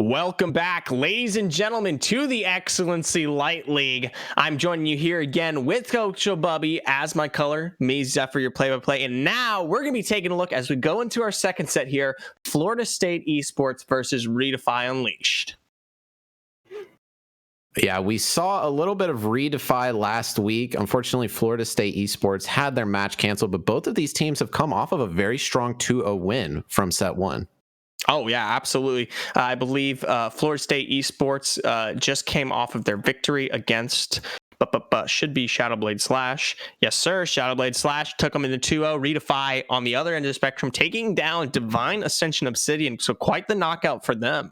Welcome back, ladies and gentlemen, to the Excellency Light League. I'm joining you here again with Coach Bubby as my color, me, Zephyr, your play-by-play. And now we're going to be taking a look as we go into our second set here, Florida State Esports versus ReDefy Unleashed. Yeah, we saw a little bit of ReDefy last week. Unfortunately, Florida State Esports had their match canceled, but both of these teams have come off of a very strong 2-0 win from set one. Oh, yeah, absolutely. I believe Florida State Esports just came off of their victory against, should be Shadowblade Slash. Yes, sir. Shadowblade Slash took them into 2-0. ReDefy on the other end of the spectrum, taking down Divine Ascension Obsidian. So quite the knockout for them.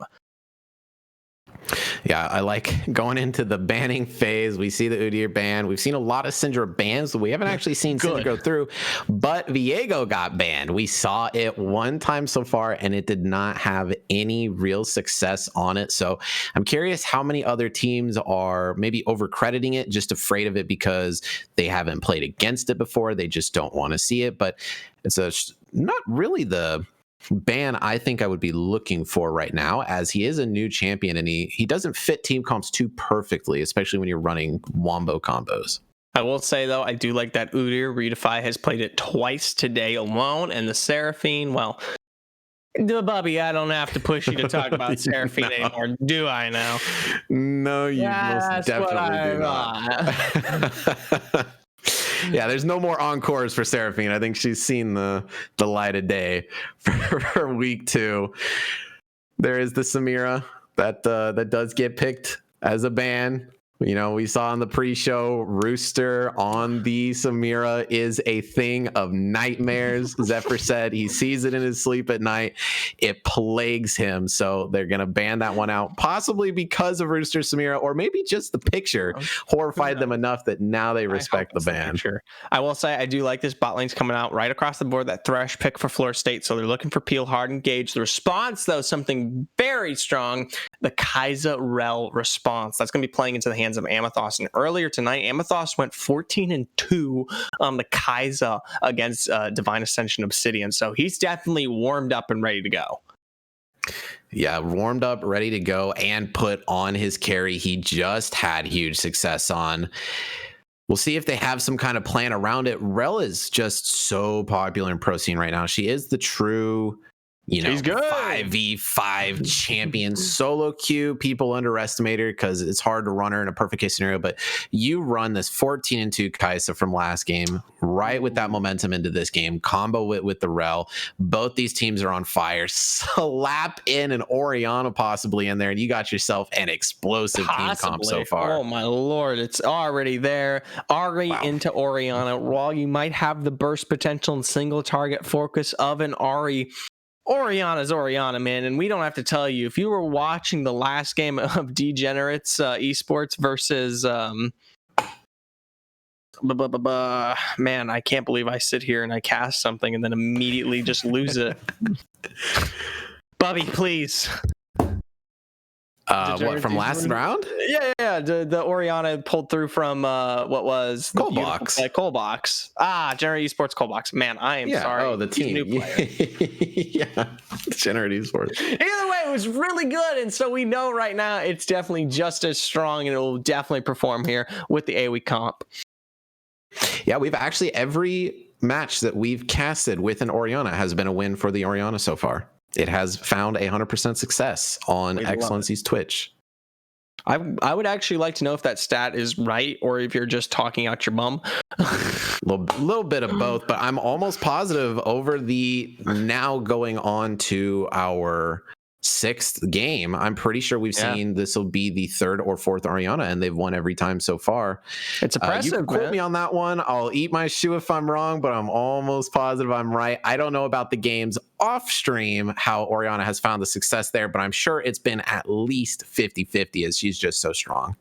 Yeah, I like going into the banning phase. We see the Udyr ban. We've seen a lot of Syndra bans. We haven't actually seen Syndra go through, but Viego got banned. We saw it one time so far, and it did not have any real success on it. So I'm curious how many other teams are maybe overcrediting it, just afraid of it because they haven't played against it before. They just don't want to see it. But it's not really the ban I think I would be looking for right now, as he is a new champion and he doesn't fit team comps too perfectly, especially when you're running wombo combos. I will say, though, I do like that Udyr. ReDefy has played it twice today alone, and the Seraphine, well, Bubby, I don't have to push you to talk about Seraphine anymore, do I now? No, you most definitely do not. Yeah, there's no more encores for Seraphine. I think she's seen the light of day for week 2. There is the Samira that does get picked as a ban. You know, we saw in the pre-show, Rooster on the Samira is a thing of nightmares. Zephyr said he sees it in his sleep at night. It plagues him. So they're going to ban that one out, possibly because of Rooster Samira, or maybe just the picture horrified them enough that now they respect the ban. Sure. I will say I do like this bot lane's coming out right across the board, that Thresh pick for Florida State. So they're looking for Peel Hard Engage. The response, though, something very strong. The Kai'Sa Rel response. That's going to be playing into the hands of Amethyst. And earlier tonight, Amethyst went 14-2 on the Kai'Sa against Divine Ascension Obsidian. So he's definitely warmed up and ready to go. Yeah, warmed up, ready to go, and put on his carry he just had huge success on. We'll see if they have some kind of plan around it. Rel is just so popular in pro scene right now. She is the true, 5v5 champion solo queue. People underestimate her because it's hard to run her in a perfect case scenario, but you run this 14-2 Kai'Sa from last game right with that momentum into this game, combo with the Rel. Both these teams are on fire. Slap in an Orianna possibly in there, and you got yourself an explosive team comp so far. Oh my lord, it's already there, into Orianna. While you might have the burst potential and single target focus of an Ahri, Orianna's Orianna, man, and we don't have to tell you. If you were watching the last game of Degenerates Esports versus man, I can't believe I sit here and I cast something and then immediately just lose it. Bubby, please. What, from last round? Yeah. The Orianna pulled through from what was the Coalbox. Coalbox. Generate Esports Coalbox. Man, I am sorry. Oh, the team. New player. Yeah, Generate Esports. Either way, it was really good, and so we know right now it's definitely just as strong, and it will definitely perform here with the AoE comp. Yeah, we've actually, every match that we've casted with an Orianna has been a win for the Orianna so far. It has found 100% success on Excellency's Twitch. I would actually like to know if that stat is right or if you're just talking out your bum. little bit of both, but I'm almost positive over the now going on to our 6th game. I'm pretty sure we've seen this will be the 3rd or 4th Orianna, and they've won every time so far. It's impressive. You can quote me on that one. I'll eat my shoe if I'm wrong, but I'm almost positive I'm right. I don't know about the games off stream, how Orianna has found the success there, but I'm sure it's been at least 50-50 as she's just so strong.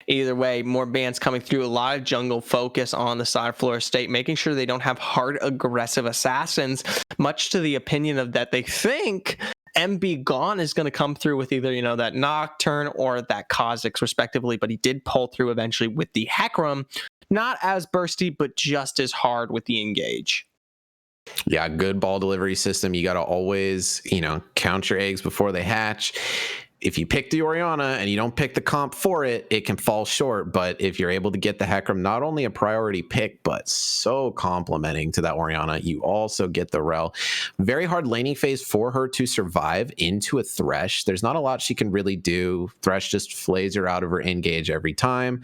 Either way, more bans coming through. A lot of jungle focus on the side of Florida State, making sure they don't have hard, aggressive assassins, much to the opinion of that they think MB Gone is going to come through with either, that Nocturne or that Kha'Zix, respectively, but he did pull through eventually with the Hecarim. Not as bursty, but just as hard with the Engage. Yeah, good ball delivery system. You got to always, count your eggs before they hatch. if you pick the Orianna and you don't pick the comp for it, it can fall short. But if you're able to get the Hecarim, not only a priority pick, but so complementing to that Orianna, you also get the Rel. Very hard laning phase for her to survive into a Thresh. There's not a lot she can really do. Thresh just flays her out of her engage every time.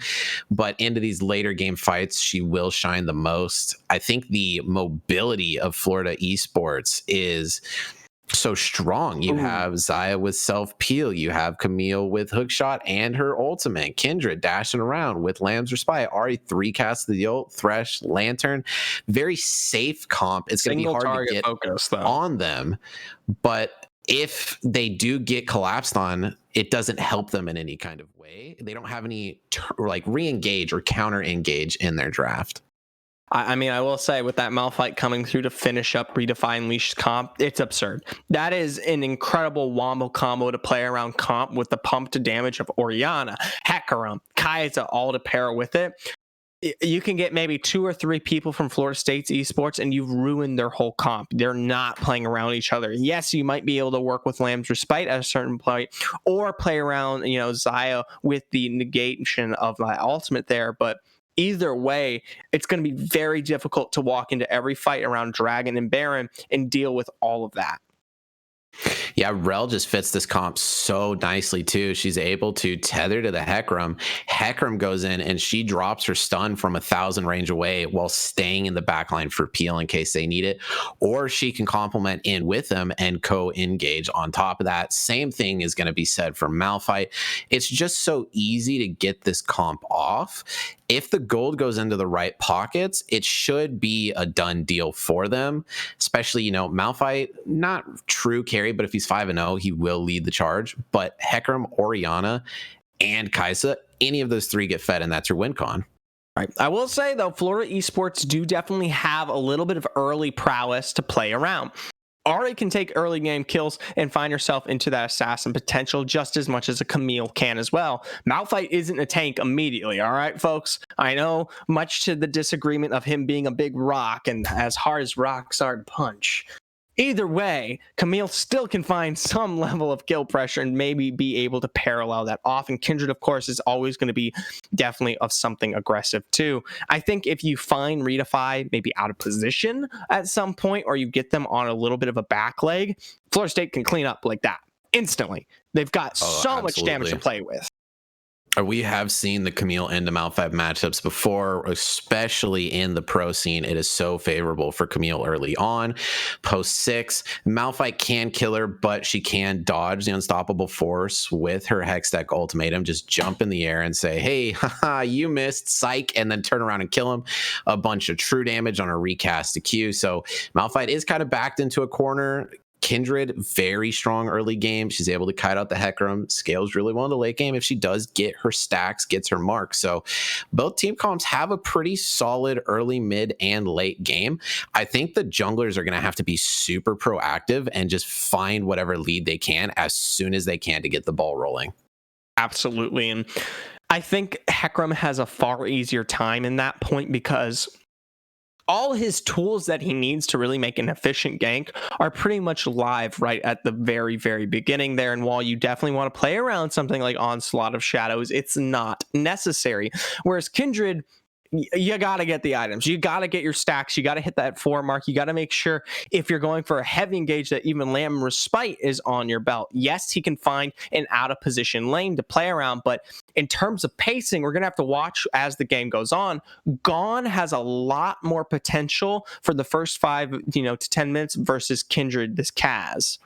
But into these later game fights, she will shine the most. I think the mobility of Florida Esports is so strong. You have Xayah with self-peel. You have Camille with hookshot and her ultimate. Kindred dashing around with Lamb's Respite. Ahri 3 casts the ult. Thresh, Lantern. Very safe comp. It's going to be hard to get focus, on them. But if they do get collapsed on, it doesn't help them in any kind of way. They don't have any re-engage or counter-engage in their draft. I mean, I will say with that Malphite coming through to finish up ReDefy Unleashed comp, it's absurd. That is an incredible wombo combo to play around comp with the pump to damage of Orianna, Hecarim, Kai'Sa, all to pair with it. You can get maybe 2 or 3 people from Florida State's esports and you've ruined their whole comp. They're not playing around each other. Yes, you might be able to work with Lamb's Respite at a certain point or play around, Xayah with the negation of my ultimate there, but either way, it's going to be very difficult to walk into every fight around Dragon and Baron and deal with all of that. Yeah, Rel just fits this comp so nicely too. She's able to tether to the Hecarim. Hecarim goes in and she drops her stun from 1,000 range away while staying in the backline for peel in case they need it. Or she can complement in with them and co-engage on top of that. Same thing is going to be said for Malphite. It's just so easy to get this comp off. If the gold goes into the right pockets, it should be a done deal for them. Especially, Malphite, not true carry, but if he's 5-0, he will lead the charge. But Hecarim, Orianna, and Kai'Sa, any of those 3 get fed, and that's your win con. Right. I will say, though, Florida Esports do definitely have a little bit of early prowess to play around. Ahri can take early game kills and find herself into that assassin potential just as much as a Camille can as well. Malphite isn't a tank immediately, all right, folks? I know, much to the disagreement of him being a big rock and as hard as rocks are to punch. Either way, Camille still can find some level of kill pressure and maybe be able to parallel that off. And Kindred, of course, is always going to be definitely of something aggressive too. I think if you find ReDefy maybe out of position at some point, or you get them on a little bit of a back leg, Florida State can clean up like that instantly. They've got so much damage to play with. We have seen the Camille into Malphite matchups before, especially in the pro scene. It is so favorable for Camille early on. Post 6, Malphite can kill her, but she can dodge the unstoppable force with her Hextech ultimatum. Just jump in the air and say, hey, haha, you missed, psych, and then turn around and kill him. A bunch of true damage on a recast to Q. So Malphite is kind of backed into a corner. Kindred, very strong early game. She's able to kite out the Hecarim, scales really well in the late game if she does get her stacks, gets her mark. So both team comps have a pretty solid early, mid, and late game. I think the junglers are going to have to be super proactive and just find whatever lead they can as soon as they can to get the ball rolling. Absolutely. And I think Hecarim has a far easier time in that point because all his tools that he needs to really make an efficient gank are pretty much live right at the very, very beginning there. And while you definitely want to play around something like Onslaught of Shadows, it's not necessary. Whereas Kindred, you got to get the items. You got to get your stacks. You got to hit that 4 mark. You got to make sure if you're going for a heavy engage that even Lamb Respite is on your belt. Yes, he can find an out of position lane to play around, but in terms of pacing, we're going to have to watch as the game goes on. Gone has a lot more potential for the first 5 to 10 minutes versus Kindred, this Kaz.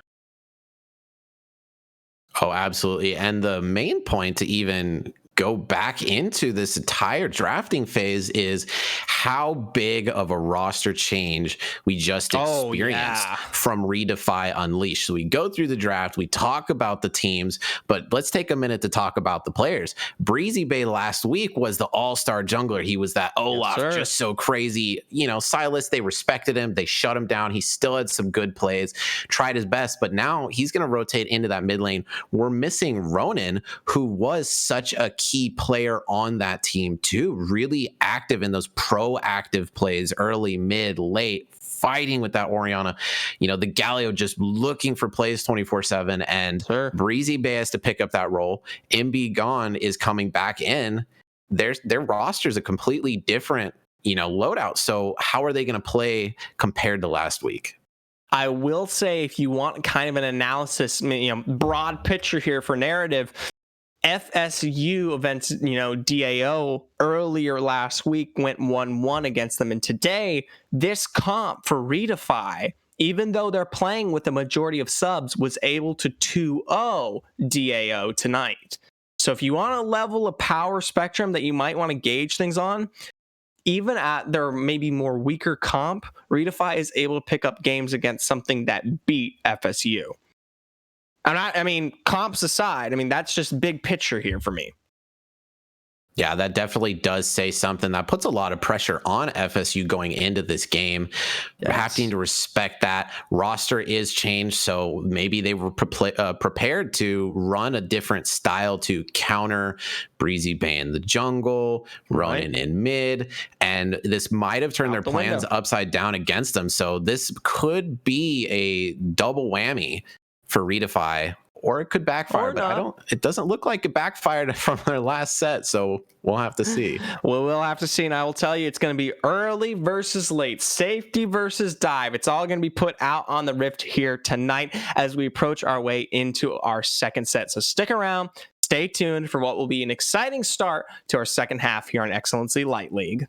Oh, absolutely. And the main point to even go back into this entire drafting phase is how big of a roster change we just experienced from ReDefy Unleashed. So we go through the draft, we talk about the teams, but let's take a minute to talk about the players. Breezy Bay last week was the all-star jungler. He was that Olaf, just so crazy. Silas, they respected him. They shut him down. He still had some good plays, tried his best, but now he's going to rotate into that mid lane. We're missing Ronan, who was such a key player on that team too, really active in those proactive plays early, mid, late, fighting with that Orianna. You know, the Galio just looking for plays 24/7, and Breezy Bay has to pick up that role. MB Gone is coming back in. Their roster is a completely different, you know, loadout. So how are they going to play compared to last week? I will say, if you want kind of an analysis, you know, broad picture here for narrative, FSU events, you know, DAO earlier last week went 1-1 against them. And today, this comp for ReDefy, even though they're playing with the majority of subs, was able to 2-0 DAO tonight. So if you want a level of power spectrum that you might want to gauge things on, even at their maybe more weaker comp, ReDefy is able to pick up games against something that beat FSU. And I mean, comps aside, I mean, that's just big picture here for me. Yeah, that definitely does say something. That puts a lot of pressure on FSU going into this game. Yes. Having to respect that. Roster is changed, so maybe they were prepared to run a different style to counter Breezy Bay in the jungle, Ronin in mid, and this might have turned their plans upside down against them. So this could be a double whammy for ReDefy, or it could backfire, but it doesn't look like it backfired from their last set, so we'll have to see. Well, we'll have to see, and I will tell you, it's going to be early versus late, safety versus dive. It's all going to be put out on the Rift here tonight as we approach our way into our second set. So stick around, stay tuned for what will be an exciting start to our second half here on Excellency Light League.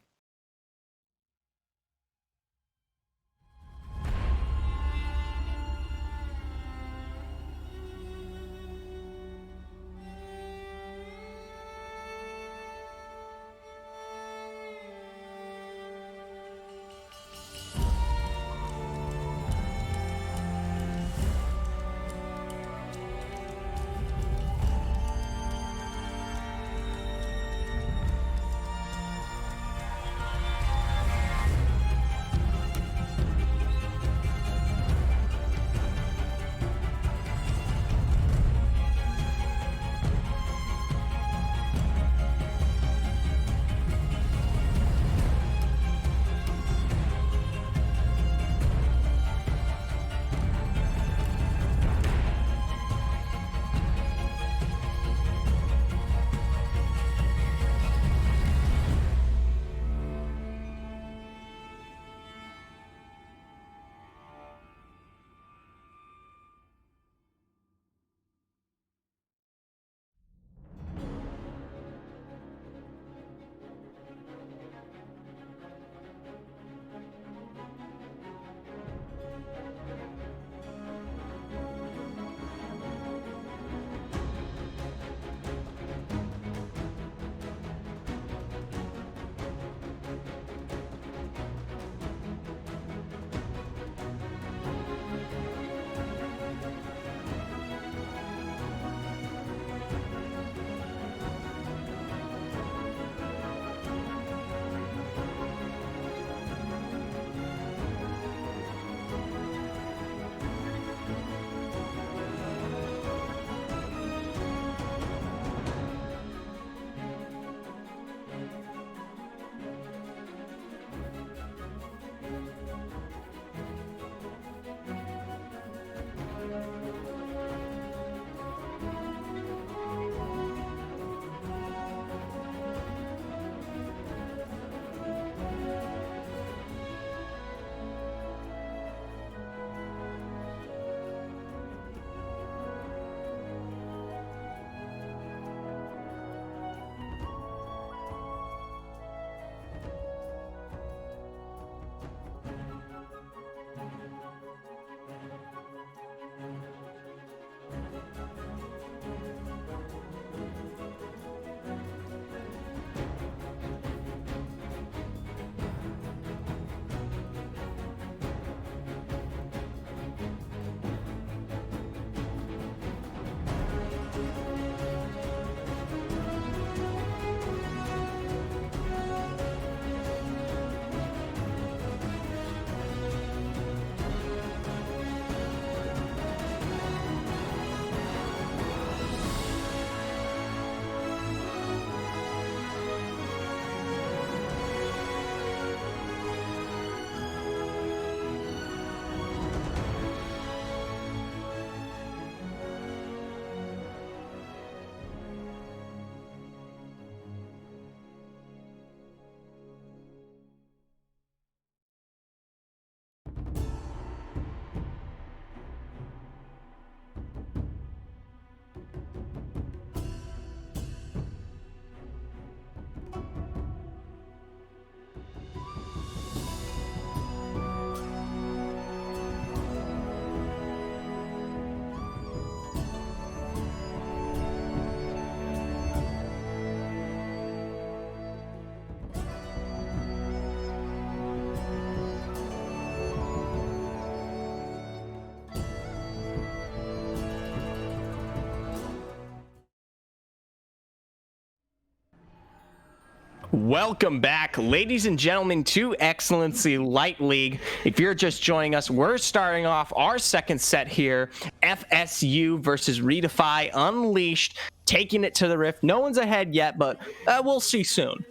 Welcome back, ladies and gentlemen, to Excellency Light League. If you're just joining us, we're starting off our second set here. FSU versus ReDefy Unleashed, taking it to the Rift. No one's ahead yet, but we'll see soon.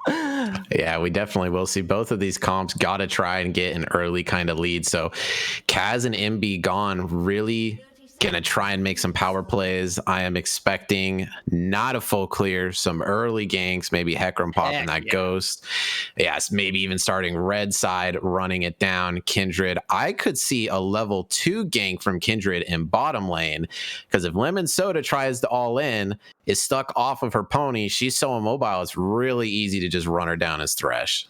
Yeah, we definitely will see. Both of these comps got to try and get an early kind of lead. So Kaz and MB Gone really gonna try and make some power plays. I am expecting not a full clear, some early ganks, maybe Hecarim popping that ghost. Yes, maybe even starting red side, running it down. Kindred, I could see a level 2 gank from Kindred in bottom lane, because if Lemon Soda tries to all in, is stuck off of her pony, she's so immobile, it's really easy to just run her down as Thresh.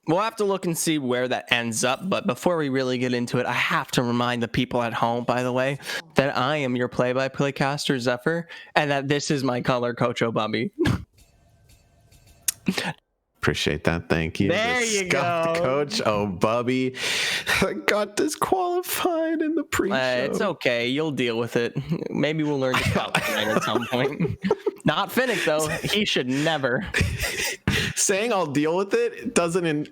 We'll have to look and see where that ends up, but before we really get into it, I have to remind the people at home, by the way, that I am your play-by-play caster, Zephyr, and that this is my color, Coach O'Bubby. Appreciate that. Thank you. There you go. Coach O'Bubby got disqualified in the pre-show. It's okay. You'll deal with it. Maybe we'll learn to stop tonight at some point. Not Finnick, though. He should never. Saying I'll deal with it doesn't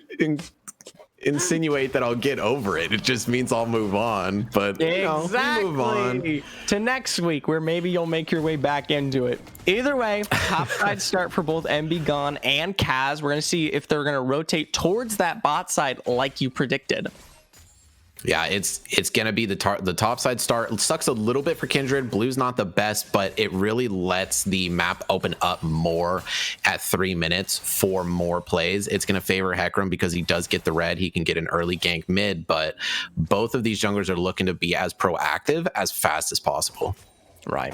insinuate that I'll get over it. It just means I'll move on. But exactly. We move on to next week, where maybe you'll make your way back into it. Either way, top side start for both MB Gone and Kaz. We're going to see if they're going to rotate towards that bot side like you predicted. Yeah, it's gonna be the top side start. It sucks a little bit for Kindred. Blue's not the best, but it really lets the map open up more at 3 minutes for more plays. It's gonna favor Hecarim because he does get the red. He can get an early gank mid, but both of these junglers are looking to be as proactive as fast as possible. Right.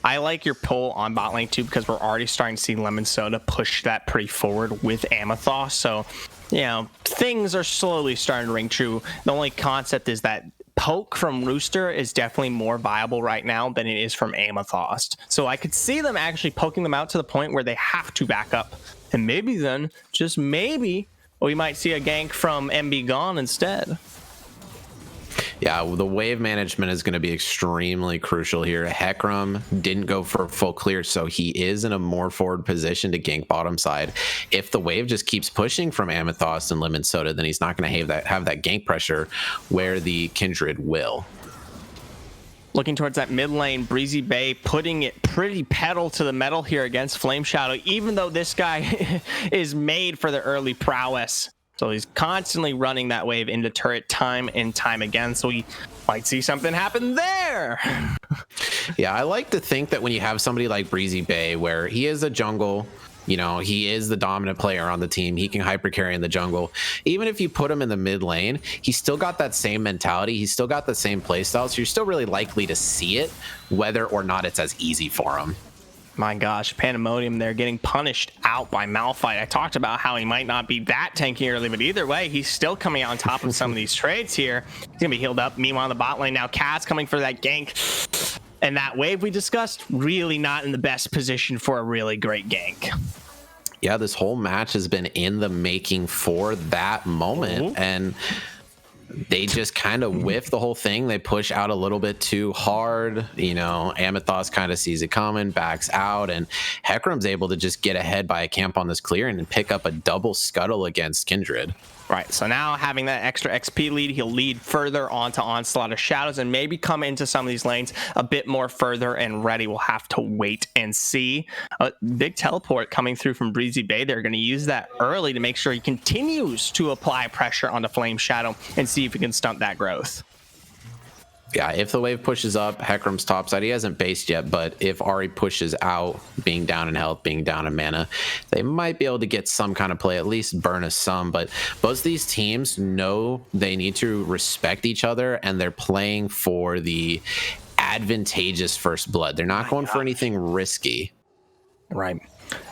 I like your pull on bot lane too, because we're already starting to see Lemon Soda push that pretty forward with Amethyst. So, you know, things are slowly starting to ring true. The only concept is that poke from Rooster is definitely more viable right now than it is from Amethyst. So I could see them actually poking them out to the point where they have to back up. And maybe then, just maybe, we might see a gank from MB Gone instead. Yeah, the wave management is going to be extremely crucial here. Hecarim didn't go for full clear, so he is in a more forward position to gank bottom side. If the wave just keeps pushing from Amethyst and Lemon Soda, then he's not going to have that gank pressure where the Kindred will. Looking towards that mid lane, Breezy Bay putting it pretty pedal to the metal here against Flame Shadow, even though this guy is made for the early prowess. So he's constantly running that wave into turret time and time again. So we might see something happen there. Yeah, I like to think that when you have somebody like Breezy Bay, where he is a jungle, you know, he is the dominant player on the team. He can hyper carry in the jungle. Even if you put him in the mid lane, he's still got that same mentality. He's still got the same play style. So you're still really likely to see it, whether or not it's as easy for him. My gosh, Pandemonium there getting punished out by Malphite. I talked about how he might not be that tanky early, but either way, he's still coming out on top of some of these trades here. He's going to be healed up. Meanwhile, in the bot lane now, Kaz coming for that gank. And that wave we discussed, really not in the best position for a really great gank. Yeah, this whole match has been in the making for that moment. And they just kind of whiff the whole thing. They push out a little bit too hard. You know, Amethyst kind of sees it coming, backs out, and Hecarim's able to just get ahead by a camp on this clearing and pick up a double scuttle against Kindred. Right, so now having that extra XP lead, he'll lead further onto Onslaught of Shadows and maybe come into some of these lanes a bit more further and ready. We'll have to wait and see. Big teleport coming through from Breezy Bay. They're going to use that early to make sure he continues to apply pressure onto Flame Shadow and see if he can stunt that growth. Yeah, if the wave pushes up, Hecarim's topside, he hasn't based yet, but if Ahri pushes out, being down in health, being down in mana, they might be able to get some kind of play, at least burn us some. But both these teams know they need to respect each other, and they're playing for the advantageous first blood. They're not going for anything risky. Right.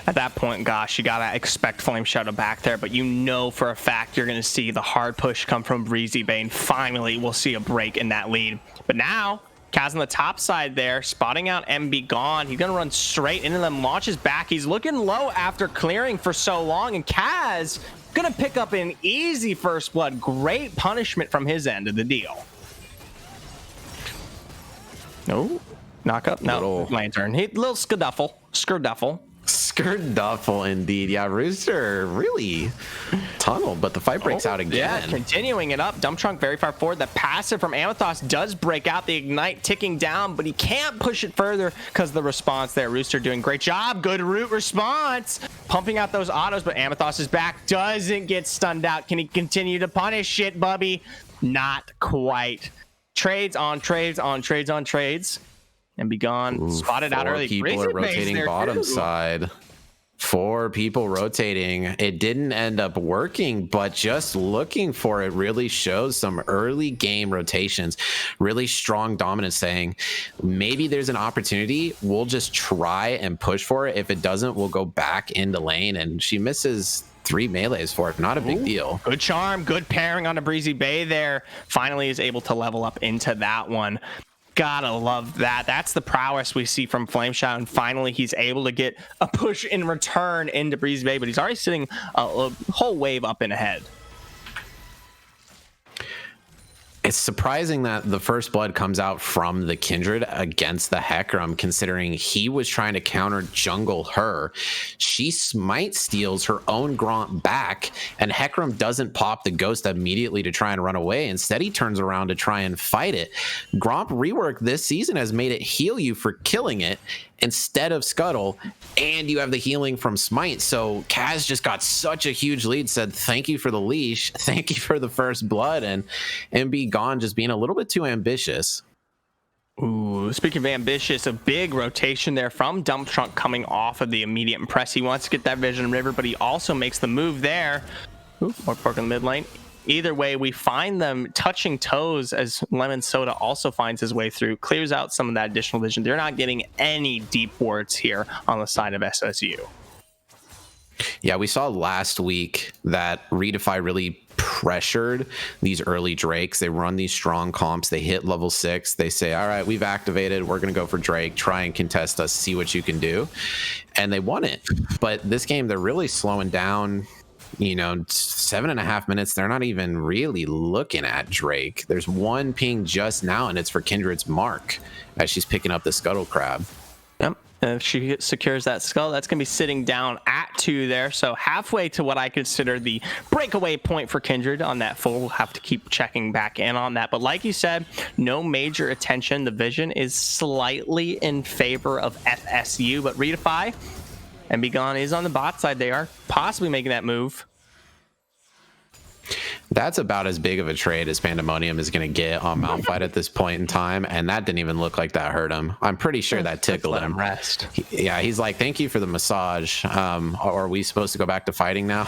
At that point, gosh, you gotta expect Flame Shadow back there, but you know for a fact you're gonna see the hard push come from Breezy Bay, and finally we'll see a break in that lead. But now, Kaz on the top side there, spotting out MB Gone. He's gonna run straight into them, launches back. He's looking low after clearing for so long, and Kaz gonna pick up an easy first blood. Great punishment from his end of the deal. No, knock up, no, Lantern. Little skeduffle. Skirt duffel indeed. Yeah, Rooster really tunneled, but the fight breaks out again. Yeah, continuing it up. Dump Trunk very far forward. The passive from Amethyst does break out. The Ignite ticking down, but he can't push it further because of the response there. Rooster doing great job. Good root response. Pumping out those autos, but Amethyst is back. Doesn't get stunned out. Can he continue to punish it, Bubby? Not quite. Trades on trades on trades on trades. And be gone. Ooh, spotted out early. People are rotating bottom side. 4 people rotating. It didn't end up working, but just looking for it really shows some early game rotations, really strong dominance, saying maybe there's an opportunity. We'll just try and push for it. If it doesn't, we'll go back into lane. And she misses 3 melees for it. Not a big deal. Good charm. Good pairing on a Breezy Bay there. Finally is able to level up into that one. Gotta love that. That's the prowess we see from Flameshot, and finally he's able to get a push in return into Breezy Bay, but he's already sitting a whole wave up and ahead. It's surprising that the first blood comes out from the Kindred against the Hecarim, considering he was trying to counter jungle her. She smite steals her own Gromp back, and Hecarim doesn't pop the ghost immediately to try and run away. Instead, he turns around to try and fight it. Gromp rework this season has made it heal you for killing it instead of Scuttle, and you have the healing from Smite. So Kaz just got such a huge lead, said thank you for the leash, thank you for the first blood, and be gone, just being a little bit too ambitious. Ooh, speaking of ambitious, a big rotation there from Dump Trunk coming off of the immediate press. He wants to get that Vision River, but he also makes the move there. Ooh, more pork in the mid lane. Either way, we find them touching toes as Lemon Soda also finds his way through, clears out some of that additional vision. They're not getting any deep wards here on the side of SSU. Yeah, we saw last week that ReDefy really pressured these early Drakes. They run these strong comps. They hit level 6. They say, all right, we've activated. We're going to go for Drake. Try and contest us. See what you can do. And they won it. But this game, they're really slowing down. 7.5 minutes. They're not even really looking at Drake. There's one ping just now, and it's for Kindred's Mark as she's picking up the Scuttle Crab. Yep. If she secures that skull, that's going to be sitting down at 2 there. So halfway to what I consider the breakaway point for Kindred on that full. We'll have to keep checking back in on that. But like you said, no major attention. The vision is slightly in favor of FSU, but ReDefy and Be Gone is on the bot side. They are possibly making that move. That's about as big of a trade as Pandemonium is going to get on Malphite at this point in time, and that didn't even look like that hurt him. I'm pretty sure that tickled him. Rest. He's like, thank you for the massage. Are we supposed to go back to fighting now?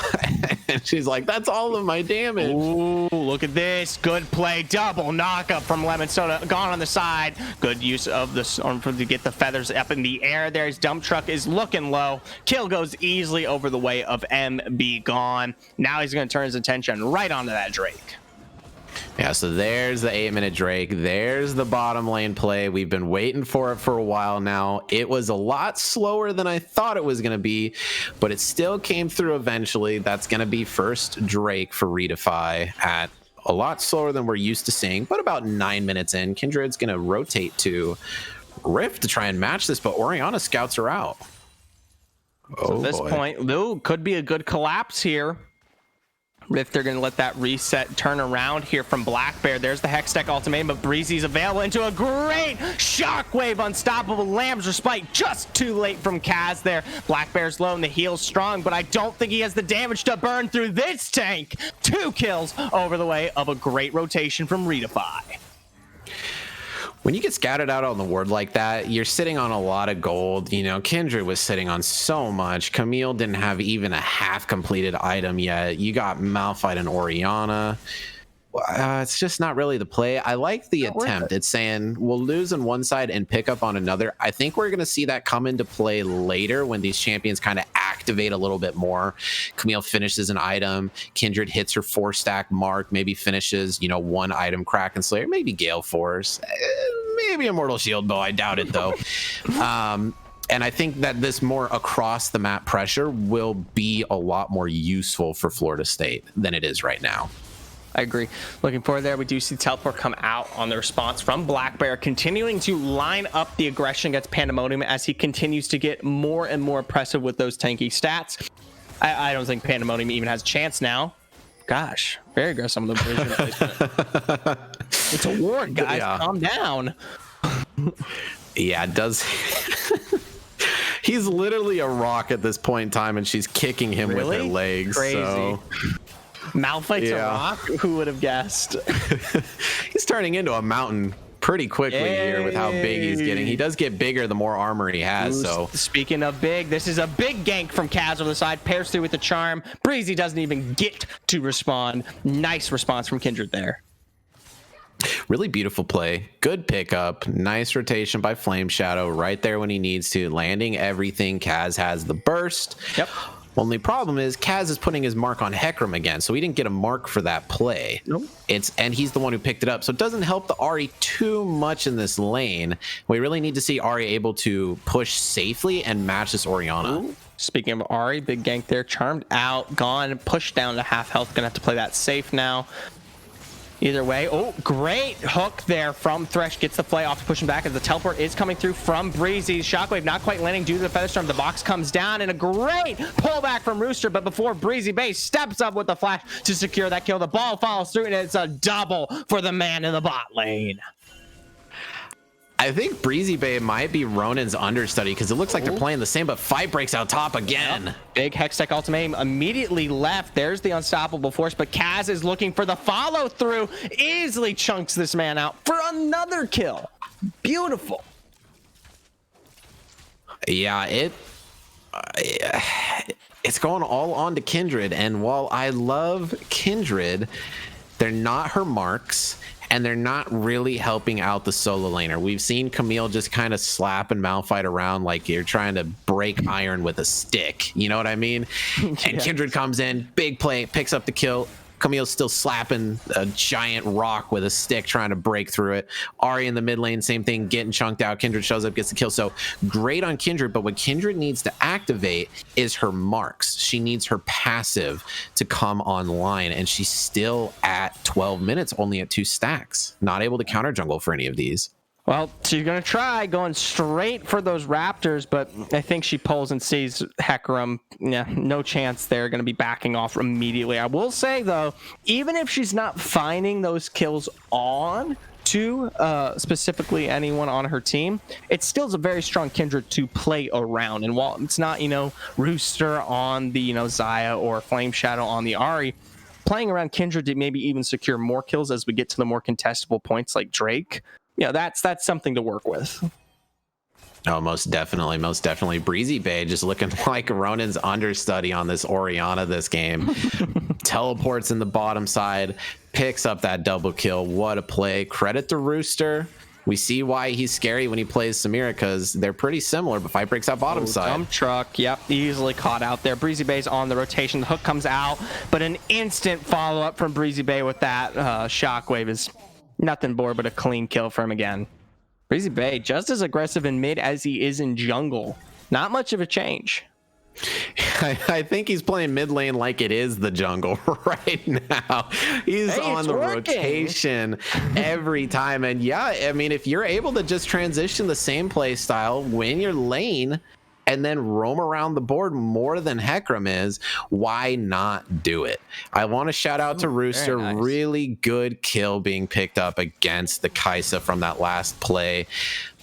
And she's like, that's all of my damage. Ooh, look at this. Good play. Double knockup from Lemon Soda. Gone on the side. Good use of the storm to get the feathers up in the air. There's Dump Truck is looking low. Kill goes easily over the way of MB Gone. Now he's going to turn his attention right onto that Drake. Yeah, so there's the 8-minute Drake. There's the bottom lane play. We've been waiting for it for a while now. It was a lot slower than I thought it was going to be, but it still came through eventually. That's going to be first Drake for ReDefy at a lot slower than we're used to seeing, but about 9 minutes in. Kindred's going to rotate to Rift to try and match this, but Oriana scouts her out. So at this point, though, could be a good collapse here. Rift, they're going to let that reset turn around here from Black Bear. There's the Hextech ultimatum, but Breezy's available into a great shockwave. Unstoppable Lamb's Respite. Just too late from Kaz there. Black Bear's low and the heal's strong, but I don't think he has the damage to burn through this tank. 2 kills over the way of a great rotation from ReDefy. When you get scouted out on the ward like that, you're sitting on a lot of gold. Kindred was sitting on so much. Camille didn't have even a half completed item yet. You got Malphite and Oriana. It's just not really the play. I like the attempt. It's saying we'll lose on one side and pick up on another. I think we're going to see that come into play later when these champions kind of activate a little bit more. Camille finishes an item. Kindred hits her 4-stack mark, maybe finishes, 1 item Kraken Slayer, maybe Gale Force, maybe Immortal Shield Bow. I doubt it though. And I think that this more across the map pressure will be a lot more useful for Florida State than it is right now. I agree. Looking forward there. We do see Teleport come out on the response from Black Bear, continuing to line up the aggression against Pandemonium as he continues to get more and more impressive with those tanky stats. I don't think Pandemonium even has a chance now. Gosh, very aggressive on the bridge replacement. It's a ward, guys. Yeah. Calm down. Yeah, it does. He's literally a rock at this point in time, and she's kicking him with her legs. Crazy. So. Malphite's a rock? Who would have guessed? He's turning into a mountain pretty quickly here with how big he's getting. He does get bigger the more armor he has. So speaking of big, this is a big gank from Kaz over the side. Pairs through with the charm. Breezy doesn't even get to respond. Nice response from Kindred there. Really beautiful play. Good pickup. Nice rotation by Flame Shadow right there when he needs to. Landing everything. Kaz has the burst. Yep. Only problem is Kaz is putting his mark on Hecarim again, so he didn't get a mark for that play. Nope. And he's the one who picked it up, so it doesn't help the Ahri too much in this lane. We really need to see Ahri able to push safely and match this Orianna. Ooh. Speaking of Ahri, big gank there, charmed out, gone, pushed down to half health. Gonna have to play that safe now. Either way, oh, great hook there from Thresh. Gets the play off, pushing back as the teleport is coming through from Breezy. Shockwave not quite landing due to the Featherstorm. The box comes down and a great pullback from Rooster, but before Breezy Bay steps up with the flash to secure that kill, the ball follows through and it's a double for the man in the bot lane. I think Breezy Bay might be Ronin's understudy because it looks like they're playing the same, but fight breaks out top again. Yep. Big Hextech ultimatum immediately left. There's the unstoppable force, but Kaz is looking for the follow through. Easily chunks this man out for another kill. Beautiful. Yeah, it's going all on to Kindred, and while I love Kindred, they're not her marks. And they're not really helping out the solo laner. We've seen Camille just kind of slap and Malphite around like you're trying to break iron with a stick. You know what I mean? And Kindred comes in, big play, picks up the kill. Camille's still slapping a giant rock with a stick, trying to break through it. Ahri in the mid lane, same thing, getting chunked out. Kindred shows up, gets the kill. So great on Kindred, but what Kindred needs to activate is her marks. She needs her passive to come online, and she's still at 12 minutes, only at 2 stacks. Not able to counter jungle for any of these. Well, she's going to try going straight for those Raptors, but I think she pulls and sees Hecarim. Yeah, no chance they're going to be backing off immediately. I will say, though, even if she's not finding those kills on to specifically anyone on her team, it still is a very strong Kindred to play around. And while it's not, Rooster on the, Xayah or Flame Shadow on the Ahri, playing around Kindred to maybe even secure more kills as we get to the more contestable points like Drake, that's something to work with. Oh, most definitely. Breezy Bay just looking like Ronin's understudy on this Orianna this game. Teleports in the bottom side, picks up that double kill. What a play. Credit to Rooster. We see why he's scary when he plays Samira, because they're pretty similar, but fight breaks out bottom side. Dump truck, yep, easily caught out there. Breezy Bay's on the rotation. The hook comes out, but an instant follow-up from Breezy Bay with that shockwave is nothing more but a clean kill for him again. Breezy Bay just as aggressive in mid as he is in jungle. Not much of a change. I think he's playing mid lane like it is the jungle right now. He's on the rotation every time. And yeah, I mean, if you're able to just transition the same play style, win your lane, and then roam around the board more than Hecarim is, why not do it? I want to shout out to Rooster. Nice. Really good kill being picked up against the Kai'Sa from that last play.